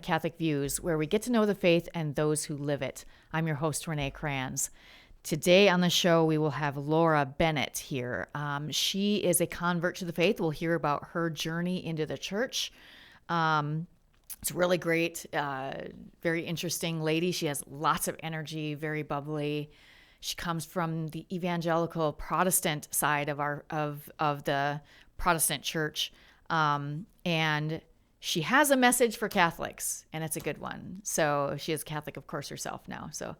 Catholic Views, where we get to know the faith and those who live it. I'm your host, Renee Kranz. Today on the show, we will have Laura Bennett here. She is a convert to the faith. We'll hear about her journey into the church. It's really great, very interesting lady. She has lots of energy, very bubbly. She comes from the evangelical Protestant side of the Protestant church, and she has a message for Catholics, and it's a good one. So she is Catholic, of course, herself now. So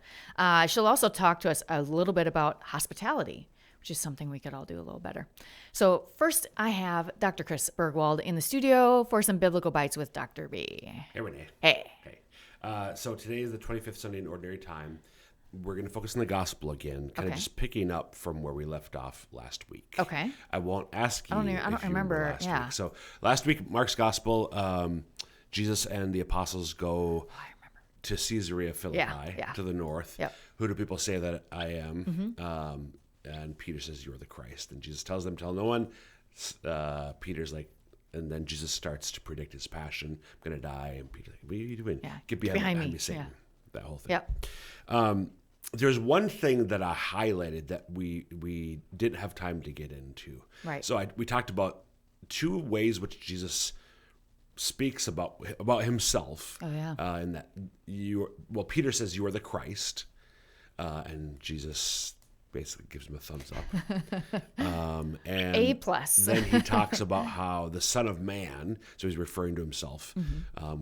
she'll also talk to us a little bit about hospitality, which is something we could all do a little better. So first, I have Dr. Chris Bergwald in the studio for some Biblical Bites with Dr. B. Hey, Renee. Hey. So today is the 25th Sunday in Ordinary Time. We're going to focus on the gospel again, kind of Okay. just picking up from where we left off last week. Okay. I won't ask you. I don't if you remember, last yeah. week. So last week, Mark's gospel, Jesus and the apostles go to Caesarea Philippi, Yeah. to the north. Yep. Who do people say that I am? And Peter says, "You're the Christ." And Jesus tells them, "Tell no one." Peter's like, and then Jesus starts to predict his passion. I'm going to die. And Peter's like, "What are you doing? Yeah. Get behind me, Yeah. Satan." That whole thing. Yep. There's one thing that I highlighted that we didn't have time to get into. Right. So we talked about two ways which Jesus speaks about himself. Oh, yeah. And that Peter says you are the Christ, and Jesus basically gives him a thumbs up. And A+. Then he talks about how the Son of Man, so he's referring to himself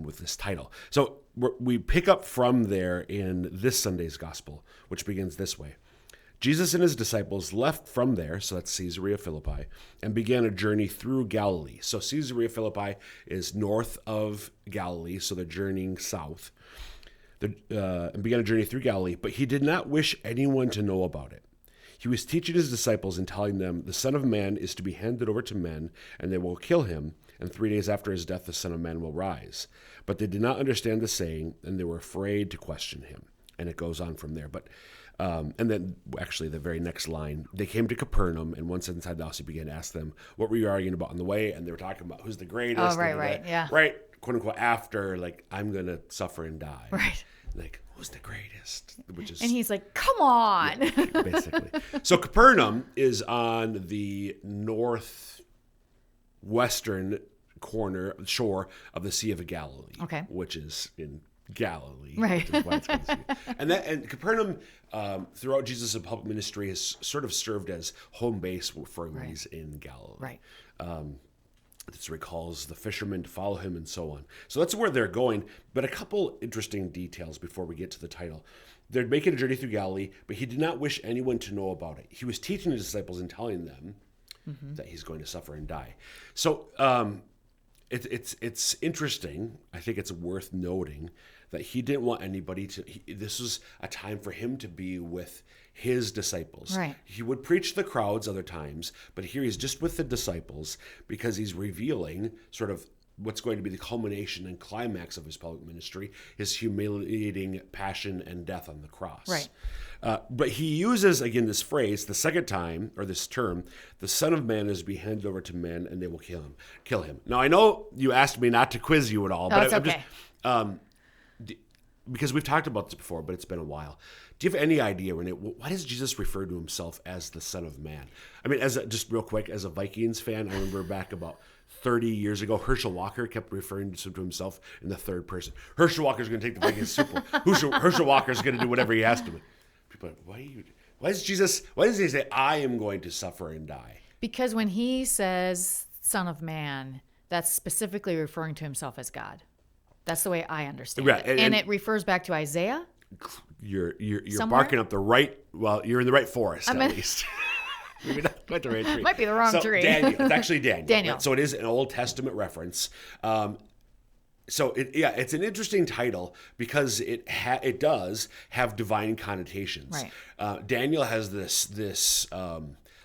with this title. So we pick up from there in this Sunday's gospel, which begins this way. Jesus and his disciples left from there, so that's Caesarea Philippi, and began a journey through Galilee. So Caesarea Philippi is north of Galilee, so they're journeying south. And began a journey through Galilee, but he did not wish anyone to know about it. He was teaching his disciples and telling them, the Son of Man is to be handed over to men, and they will kill him, and 3 days after his death the Son of Man will rise. But they did not understand the saying, and they were afraid to question him. And it goes on from there. But and then actually the very next line, they came to Capernaum, and once inside the house he began to ask them, what were you arguing about on the way? And they were talking about who's the greatest. Oh, right, yeah. Right, quote unquote, after, like, I'm going to suffer and die. Right. Like, who's the greatest? Which is, And he's like, come on. yeah, basically. So Capernaum is on the northwestern shore of the Sea of Galilee. Okay. Which is in Galilee. Right. Which is why it's called the sea. And Capernaum, throughout Jesus' public ministry, has sort of served as home base for him when he's in Galilee. Right. This recalls the fishermen to follow him and so on. So that's where they're going. But a couple interesting details before we get to the title. They're making a journey through Galilee, but he did not wish anyone to know about it. He was teaching his disciples and telling them that he's going to suffer and die. So it's interesting. I think it's worth noting that he didn't want anybody to. This was a time for him to be with his disciples. Right. He would preach to the crowds other times, but here he's just with the disciples because he's revealing sort of what's going to be the culmination and climax of his public ministry, his humiliating passion and death on the cross. Right. But he uses, again, this phrase, the second time, or this term, the Son of Man is to be handed over to men and they will kill him. Now, I know you asked me not to quiz you at all, but it's I'm okay. just, because we've talked about this before, but it's been a while. Do you have any idea, Renee, why does Jesus refer to himself as the Son of Man? I mean, just real quick, as a Vikings fan, I remember back about 30 years ago, Herschel Walker kept referring to himself in the third person. Herschel Walker's going to take the Vikings Super Bowl. Herschel Walker's going to do whatever he has to. People are like, why does he say, I am going to suffer and die? Because when he says Son of Man, that's specifically referring to himself as God. That's the way I understand Right, it. and it refers back to Isaiah. You're Somewhere? barking up the right, well, you're in the right forest at least. Maybe not quite the right tree. Might be the wrong tree. Daniel. It's actually Daniel. Daniel. Right? So it is an Old Testament reference. So it's an interesting title because it does have divine connotations. Right. Daniel has this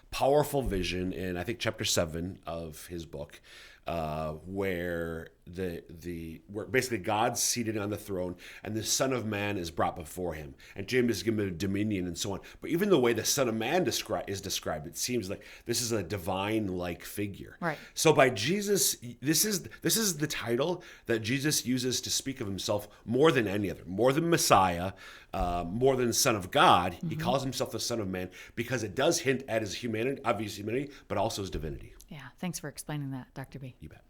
powerful vision in, I think, chapter 7 of his book, where where basically God's seated on the throne and the Son of Man is brought before him, and James is given dominion and so on. But even the way the Son of Man is described, it seems like this is a divine-like figure. Right. So by Jesus, this is the title that Jesus uses to speak of himself more than any other, more than Messiah, more than Son of God. He calls himself the Son of Man because it does hint at his humanity, obvious humanity, but also his divinity. Yeah. Thanks for explaining that, Dr. B. You bet.